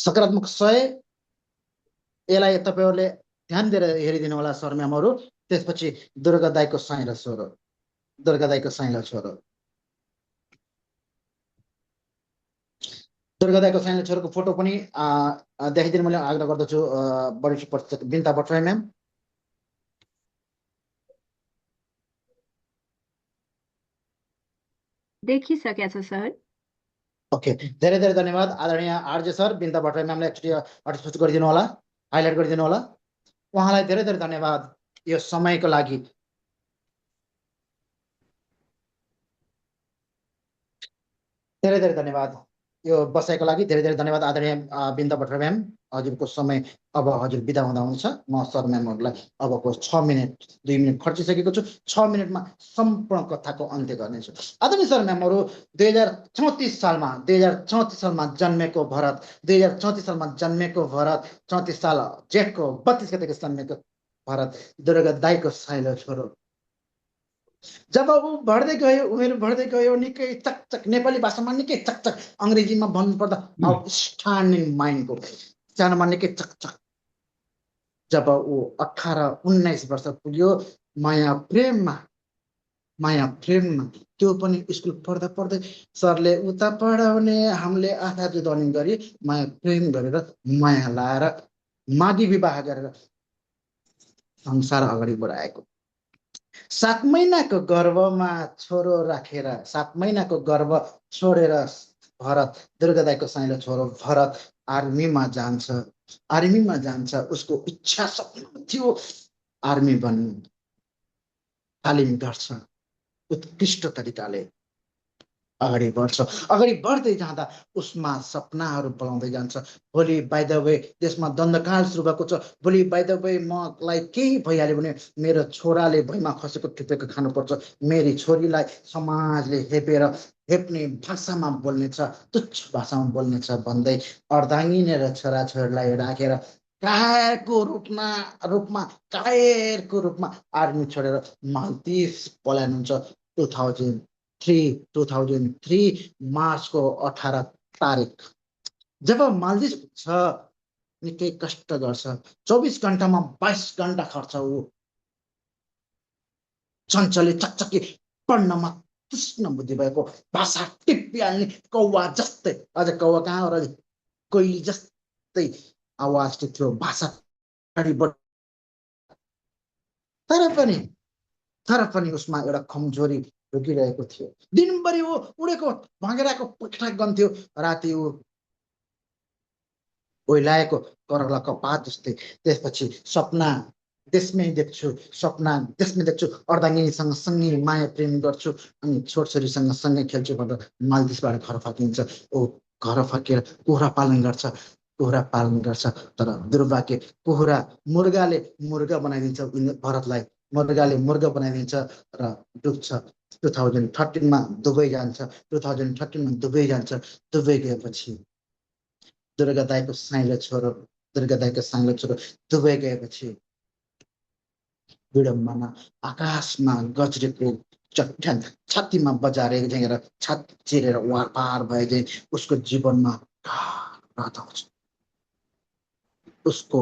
सकारात्मक 100 यसलाई तपाईहरुले ध्यान दिएर हेरिदिनु होला सर म्यामहरु। त्यसपछि दुर्गा दाइको साइलो छोरो, दुर्गा दाइको साइलो छोरो, दुर्गा दाइको साइलो छोरोको फोटो पनि देखाइदिनु मैले आग्रह गर्दछु। बढी बिन्ता भट्टराई म्याम। देखिसकेको छ सर। ओके, धेरै धेरै धन्यवाद आदरणीय आरजे सर। बिन्ता भट्टराई म्यामलाई एकचोटि हटस्पट गरिदिनु होला, हाइलाइट गरिदिनु होला। उहाँलाई धेरै धेरै धन्यवाद यो समयको लागि। धेरै धेरै धन्यवाद यो बसाइको लागि। धेरै धेरै धन्यवाद आदरणीय बिन्ता भट्टराई म्याम। हजुरको समय अब हजुर बिदा हुँदा हुन्छ। म सर म्यामहरुलाई अबको 6 मिनेट 2 मिनेट खर्चिसकेको छु। 6 मिनेटमा सम्पूर्ण कथाको अन्त्य गर्नेछु। आदरणीय सर म्यामहरु, 2034 सालमा 2034 सालमा जन्मेको भरत, 2034 सालमा जन्मेको भरत, 34 साल जेठको 32 गतेको जन्मेको भरत दुर्गा दाइको साइलो छोरो। जब ऊ बढ्दै गयो, उमेर बढ्दै गयो, निकै चकचक नेपाली भाषामा निकै चकचक, अंग्रेजीमा भन्नुपर्दा आउटस्ट्यान्डिङ माइन्डको सानोमा निकै चकचक। जब ऊ 18-19 वर्ष पुग्यो, माया प्रेममा त्यो पनि स्कुल पढ्दा पढ्दै सरले उता पढाउने, हामीले आँखा जुदाउने गरी माया प्रेम गरेर माया लाएर मागी विवाह गरेर संसार अगाडि बढाएको। 7 महिनाको गर्भमा छोरो राखेर 7 महिनाको गर्भ छोडेर भरत दुर्गा दाइको साइलो छोरो भरत आर्मीमा जान्छ। उसको इच्छा सपना थियो आर्मी बन्नु। तालिम गर्छ, उत्कृष्ट तरिकाले अगाडि बढ्छ। अगाडि बढ्दै जाँदा उसमा सपनाहरू बढाउँदै जान्छ। भोलि बाइ द वे देशमा द्वन्द्वकाल सुरु भएको छ। भोलि बाइ द वे मलाई केही भइहाल्यो भने मेरो छोराले भुइँमा खसेको टिपेको खानुपर्छ। मेरी छोरीलाई समाजले हेप्ने भाषामा बोल्नेछ, तुच्छ भाषामा बोल्नेछ भन्दै अर्धाङ्गिनी र छोराछोरीलाई राखेर कायरको रूपमा आर्मी छोडेर मालदिभ पलायन हुन्छ। 2003 मार्चको 18 तारिक जब मालदिभ छ निकै कष्ट गर्छ। 24 घण्टामा 22 घण्टा खर्च। ऊ चञ्चले चकचकी पढ्नमा कृष्ण बुद्धि भएको, भाषा टिपिहाल्ने कौवा जस्तै। अझ कौवा कहाँ हो र, कोइली जस्तै आवाज थियो, भाषा तर पनि उसमा एउटा कमजोरी ढुकिरहेको थियो। दिनभरि ऊ उडेको भँगेराको पटक गन्थ्यो, राति ऊ ओइलाएको करलाको पात जस्तै। त्यसपछि सपना देशमै देख्छु, अर्धाङ्गिनीसँग सँगै माया प्रेम गर्छु अनि छोरछोरीसँग सँगै खेल्छु भनेर मालदिभबाट घर फर्किन्छ। ऊ घर फर्केर कुखुरा पालन गर्छ। तर दुर्भाग्य कुखुरा मुर्गाले मुर्गा बनाइदिन्छ भरतलाई। मुर्गाले मुर्गा बनाइदिन्छ र डुब्छ। 2013मा दुबई जान्छ। 2013मा दुबई गएपछि दुर्गा दाइको साइलो छोरो दुबई गएपछि विडम्बना आकाशमा गजरेको चट्याङ छातीमा बजारे झैँर छाती चिरेर वार पार भए चाहिँ उसको जीवनमा रात आउँछ। उसको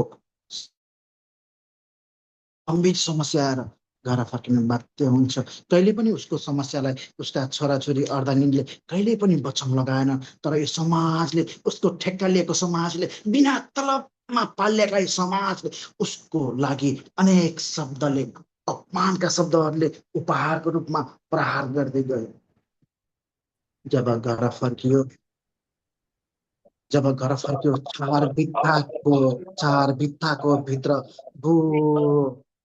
गम्भीर समस्या आएर घर फर्किन बाध्य हुन्छ। कहिले पनि उसको समस्यालाई उसका छोराछोरी अर्धाङ्गिनीले कहिले पनि बचाउन लगाएन। तर यो समाजले, उसको ठेक्का लिएको समाजले, बिना तलबमा पालिएका समाजले उसको लागि अनेक शब्दले, अपमानका शब्दहरूले उपहारको रूपमा प्रहार गर्दै गयो। जब घर फर्कियो चार भित्ताको भित्र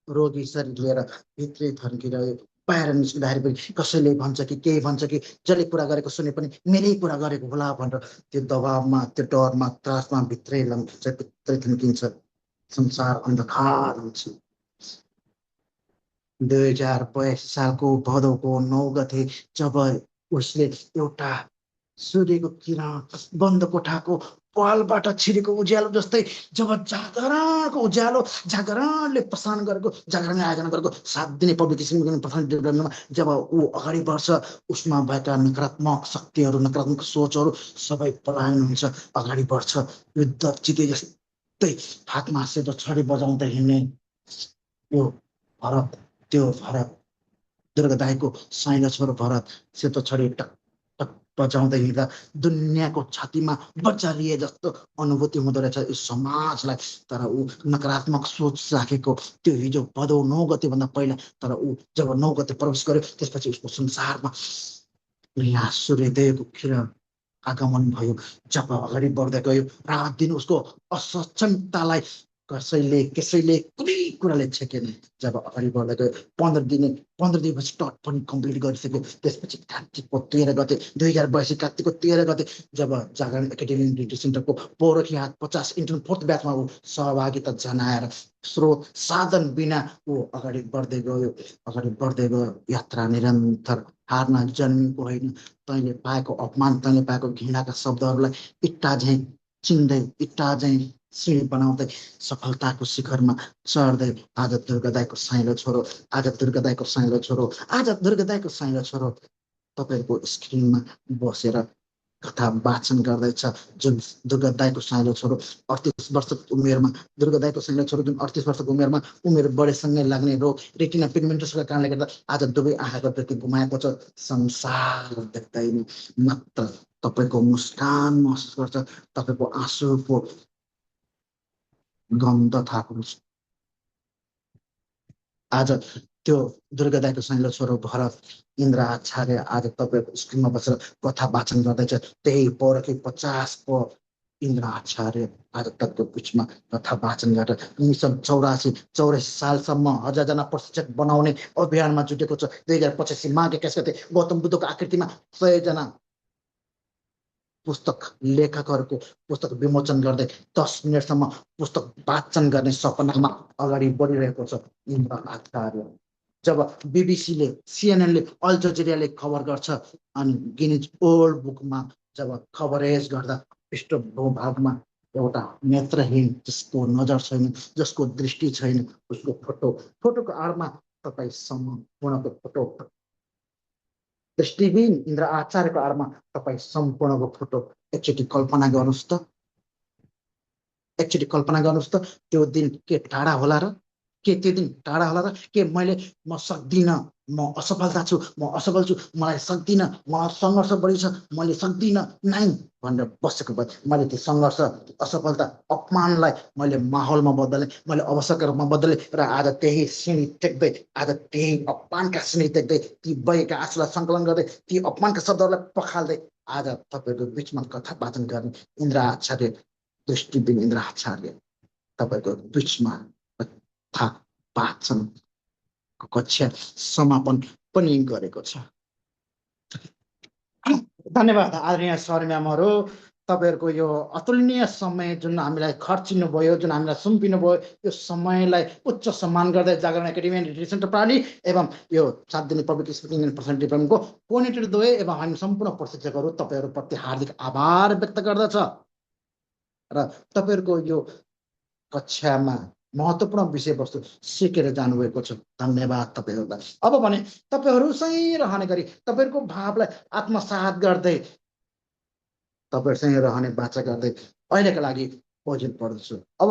रोगी शरीर लिएर भित्रै थन्किरह्यो। बाहिर निस्किँदाखेरि पनि कसैले भन्छ कि केही भन्छ कि जसले कुरा गरेको सुने पनि मेरै कुरा गरेको होला भनेर त्यो दबावमा, त्यो डरमा, त्रासमा भित्रै थन्किन्छ। संसार अन्धकार हुन्छ। 2082 सालको भदौको 9 गते जब उसले एउटा सूर्यको किरण बन्द कोठाको पालबाट छिरेको उज्यालो जस्तै जब जागरणको उज्यालो जागरणले प्रस्थान गरेको जागरणले आयोजना गरेको 7 दिने पब्लिक स्पिकिङ पर्सनल डेभलपमेन्टमा जब ऊ अगाडि बढ्छ उसमा भएका नकारात्मक शक्तिहरू नकारात्मक सोचहरू सबै पलायन हुन्छ अगाडि बढ्छ युद्ध जिते जस्तै हातमा सेतो छडी बजाउँदै हिँड्ने यो भरत त्यो भरत दुर्गादाईको साइनो छोरो भरत सेतो छडी टक टक बजाउँदै हिँड्दा दुनियाँको छातीमा बजारिए जस्तो अनुभूति हुँदो रहेछ यो समाजलाई तर ऊ नकारात्मक सोच राखेको त्यो हिजो भदौ 9 गतेभन्दा पहिला तर ऊ जब 9 गते प्रवेश गर्यो त्यसपछि उसको संसारमा यहाँ सूर्योदयको किरण आगमन भयो जब अगाडि बढ्दै गयो रात दिन उसको असक्षमतालाई कसैले कुनै कुराले छेकेन जब अगाडि बढ्दै गयो 15 दिनपछि टट पनि कम्प्लिट गरिसक्यो त्यसपछि कार्तिकको 13 गते 2082 कार्तिकको 13 गते जब जागरण एकाडेमी डिग्री सेन्टरको पौरखी हात 50 इन्टर्न 4th ब्याचमा ऊ सहभागिता जनाएर स्रोत साधन बिना ऊ अगाडि बढ्दै गयो यात्रा निरन्तर हार्न जन्मेको होइन तैँले पाएको अपमान तैँले पाएको घृणाका शब्दहरूलाई इट्टा झैँ चिन्दै इट्टा झैँ सिँढी बनाउँदै सफलताको शिखरमा चढ्दै आज दुर्गादाईको साइलो छोरो तपाईँको स्क्रिनमा बसेर कथा वाचन गर्दैछ जुन दुर्गादाईको साइलो छोरो 38 वर्षको उमेरमा दुर्गादाईको साइलो छोरो जुन 38 वर्षको उमेरमा उमेर बढेसँगै लाग्ने रोग रेटिना पिगमेन्टसका कारणले गर्दा आज दुवै आँखाको व्यक्ति गुमाएको छ संसार देख्दैन मात्र तपाईँको मुस्कान महसुस गर्छ तपाईँको आँसुको गन्ध थाहा पाउँछ आज त्यो दुर्गादाईको साइलो छोरो भरत इन्द्र आचार्य आज तपाईँको स्क्रिनमा बसेर कथा वाचन गर्दैछ त्यही पौरखी 50 को इन्द्र आचार्य आज तपाईँको बिचमा कथा वाचन गरेर 1984 सालसम्म 1000 जना प्रशिक्षक बनाउने अभियानमा जुटेको छ 2085 माघ 21 गते गौतम बुद्धको आकृतिमा 100 जना पुस्तक लेखकहरूको पुस्तक विमोचन गर्दै 10 मिनटसम्म पुस्तक वाचन गर्ने सपनामा अगाडि बढिरहेको छ इन्द्र आचार्य जब बीबीसीले सीएनएनले अल जजिराले खबर गर्छ अनि गिनिज ओल्ड बुकमा जब खबरेज गर्दा पृष्ठभूभागमा एउटा नेत्रहीन जसको नजर छैन जसको दृष्टि छैन उसको फोटोको आडमा तपाईँ सम्पूर्णको फोटो दृष्टिहीन इन्द्र आचार्यको आडमा तपाईँ सम्पूर्णको फोटो एकचोटि कल्पना गर्नुहोस् त त्यो दिन के टाढा होला र के म सक्दिनँ म असफलता छु म असफल छु मलाई सक्दिनँ म सङ्घर्ष बढी छ मैले सक्दिनँ नै भनेर बसेको भए मैले त्यो सङ्घर्ष असफलता अपमानलाई मैले माहौलमा बदलेँ मैले अवसरमा बदलेँ र आज त्यही सिँढी टेक्दै आज त्यही अपमानका सिँढी टेक्दै ती बगेका आँसुलाई सङ्कलन गर्दै ती अपमानका शब्दहरूलाई पखाल्दै आज तपाईँको बिचमा कथा वाचन गर्ने इन्द्र आचार्य दृष्टिबिन इन्द्र आचार्य तपाईँको बिचमा कथा वाचनको कक्षा समापन पनि गरेको छ। धन्यवाद आदरणीय सर म्यामहरू तपाईँहरूको यो अतुलनीय समय जुन हामीलाई खर्चिनु भयो जुन हामीलाई सुम्पिनु भयो यो समयलाई उच्च सम्मान गर्दै Jagaran academy and retreat centre प्रणाली एवं यो 7 दिने पब्लिक स्पिकिङ एन्ड पर्सनल डेभलपमेन्टको कोअर्डिनेटर द्वय एवं हामी सम्पूर्ण प्रशिक्षकहरू तपाईँहरूप्रति हार्दिक आभार व्यक्त गर्दछ र तपाईँहरूको यो कक्षामा महत्त्वपूर्ण विषयवस्तु सिकेर जानुभएको छ धन्यवाद तपाईँहरूलाई। अब भने तपाईँहरूसँगै रहने गरी तपाईँहरूको भावलाई आत्मसात गर्दै तपाईँहरूसँगै रहने बाचा गर्दै अहिलेका लागि ओजेल पर्दछु। अब